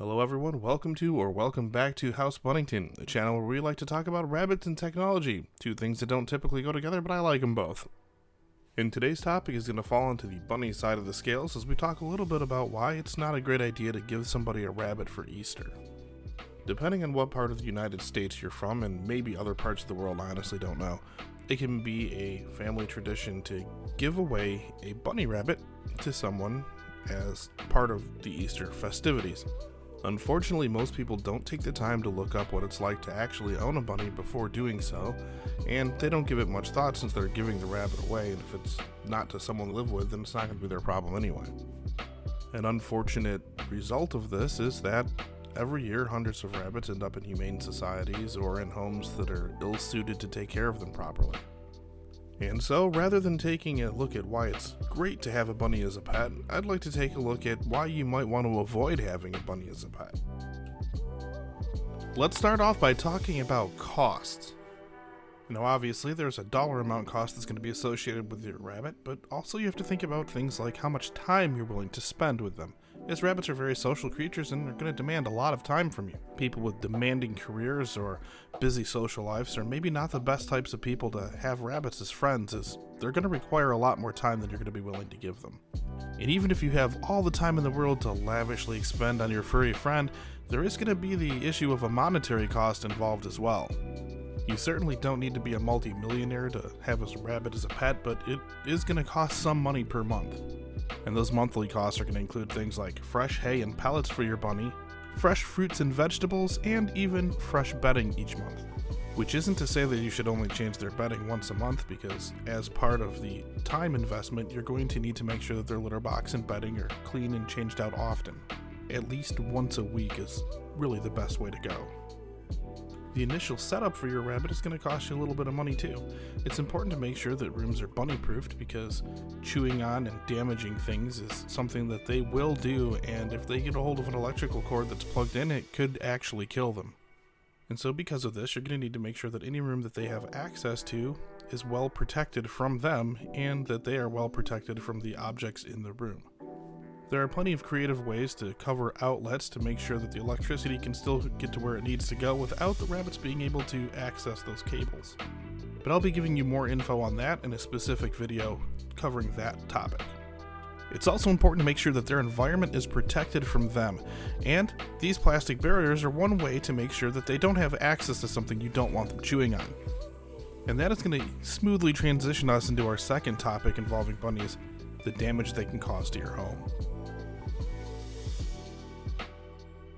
Hello everyone, welcome back to House Bunnington, the channel where we like to talk about rabbits and technology, two things that don't typically go together, but I like them both. And today's topic is going to fall onto the bunny side of the scales as we talk a little bit about why it's not a great idea to give somebody a rabbit for Easter. Depending on what part of the United States you're from, and maybe other parts of the world, I honestly don't know, it can be a family tradition to give away a bunny rabbit to someone as part of the Easter festivities. Unfortunately, most people don't take the time to look up what it's like to actually own a bunny before doing so, and they don't give it much thought since they're giving the rabbit away, and if it's not to someone to live with, then it's not going to be their problem anyway. An unfortunate result of this is that every year hundreds of rabbits end up in humane societies or in homes that are ill-suited to take care of them properly. And so, rather than taking a look at why it's great to have a bunny as a pet, I'd like to take a look at why you might want to avoid having a bunny as a pet. Let's start off by talking about costs. Now, obviously, there's a dollar amount cost that's going to be associated with your rabbit, but also you have to think about things like how much time you're willing to spend with them, as rabbits are very social creatures and are going to demand a lot of time from you. People with demanding careers or busy social lives are maybe not the best types of people to have rabbits as friends, as they're going to require a lot more time than you're going to be willing to give them. And even if you have all the time in the world to lavishly expend on your furry friend, there is going to be the issue of a monetary cost involved as well. You certainly don't need to be a multi-millionaire to have a rabbit as a pet, but it is going to cost some money per month. And those monthly costs are going to include things like fresh hay and pellets for your bunny, fresh fruits and vegetables, and even fresh bedding each month. Which isn't to say that you should only change their bedding once a month, because as part of the time investment, you're going to need to make sure that their litter box and bedding are clean and changed out often. At least once a week is really the best way to go. The initial setup for your rabbit is going to cost you a little bit of money too. It's important to make sure that rooms are bunny proofed, because chewing on and damaging things is something that they will do, and if they get a hold of an electrical cord that's plugged in, it could actually kill them. And so because of this, you're going to need to make sure that any room that they have access to is well protected from them, and that they are well protected from the objects in the room. There are plenty of creative ways to cover outlets to make sure that the electricity can still get to where it needs to go without the rabbits being able to access those cables. But I'll be giving you more info on that in a specific video covering that topic. It's also important to make sure that their environment is protected from them, and these plastic barriers are one way to make sure that they don't have access to something you don't want them chewing on. And that is going to smoothly transition us into our second topic involving bunnies, the damage they can cause to your home.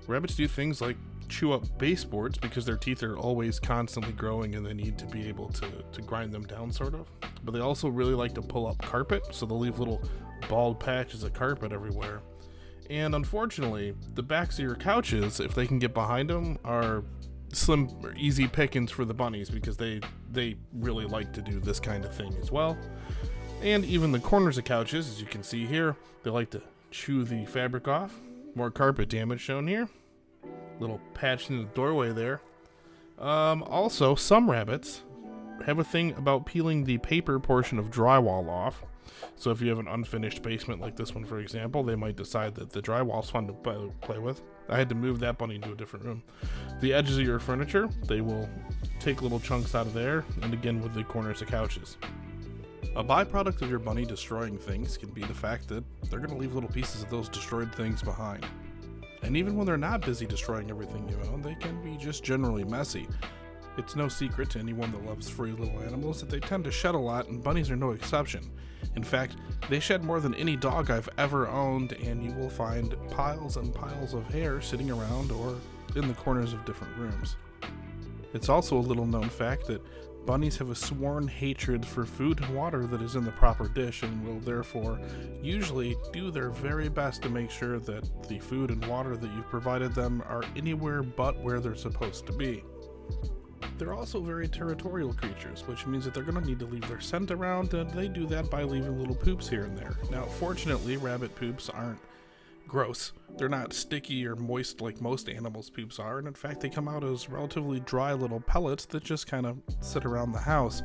Rabbits do things like chew up baseboards because their teeth are always constantly growing and they need to be able to grind them down, sort of. But they also really like to pull up carpet, so they'll leave little bald patches of carpet everywhere. And unfortunately, the backs of your couches, if they can get behind them, are slim or easy pickings for the bunnies, because they really like to do this kind of thing as well. And even the corners of couches, as you can see here, they like to chew the fabric off. More carpet damage shown here. Little patch in the doorway there. Also, some rabbits have a thing about peeling the paper portion of drywall off. So if you have an unfinished basement like this one, for example, they might decide that the drywall's fun to play with. I had to move that bunny into a different room. The edges of your furniture, they will take little chunks out of there, and again with the corners of couches. A byproduct of your bunny destroying things can be the fact that they're going to leave little pieces of those destroyed things behind. And even when they're not busy destroying everything you own, they can be just generally messy. It's no secret to anyone that loves furry little animals that they tend to shed a lot, and bunnies are no exception. In fact, they shed more than any dog I've ever owned, and you will find piles and piles of hair sitting around or in the corners of different rooms. It's also a little known fact that bunnies have a sworn hatred for food and water that is in the proper dish, and will therefore usually do their very best to make sure that the food and water that you've provided them are anywhere but where they're supposed to be. They're also very territorial creatures, which means that they're going to need to leave their scent around, and they do that by leaving little poops here and there. Now, fortunately, rabbit poops aren't gross. They're not sticky or moist like most animals' poops are, and in fact they come out as relatively dry little pellets that just kind of sit around the house.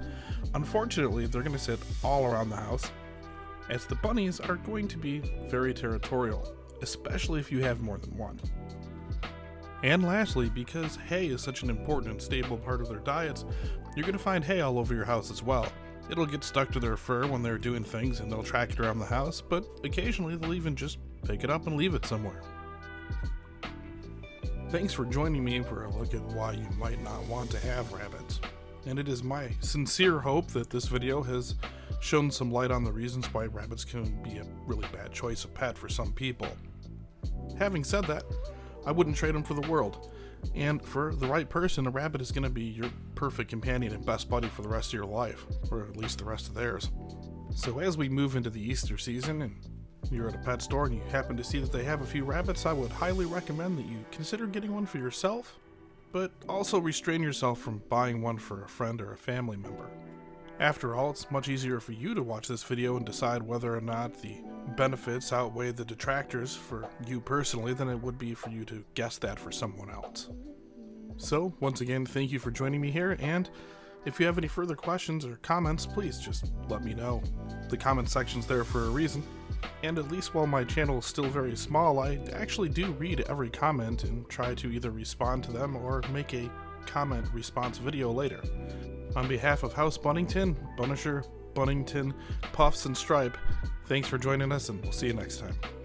Unfortunately, they're going to sit all around the house, as the bunnies are going to be very territorial, especially if you have more than one. And lastly, because hay is such an important and stable part of their diets, you're going to find hay all over your house as well. It'll get stuck to their fur when they're doing things and they'll track it around the house, but occasionally they'll even just pick it up and leave it somewhere. Thanks for joining me for a look at why you might not want to have rabbits. And it is my sincere hope that this video has shown some light on the reasons why rabbits can be a really bad choice of pet for some people. Having said that, I wouldn't trade them for the world. And for the right person, a rabbit is going to be your perfect companion and best buddy for the rest of your life, or at least the rest of theirs. So as we move into the Easter season and you're at a pet store and you happen to see that they have a few rabbits, I would highly recommend that you consider getting one for yourself, but also restrain yourself from buying one for a friend or a family member. After all, it's much easier for you to watch this video and decide whether or not the benefits outweigh the detractors for you personally than it would be for you to guess that for someone else. So, once again, thank you for joining me here, and if you have any further questions or comments, please just let me know. The comment section's there for a reason, and at least while my channel is still very small, I actually do read every comment and try to either respond to them or make a comment response video later. On behalf of House Bunnington, Bunisher, Bunnington, Puffs, and Stripe, thanks for joining us, and we'll see you next time.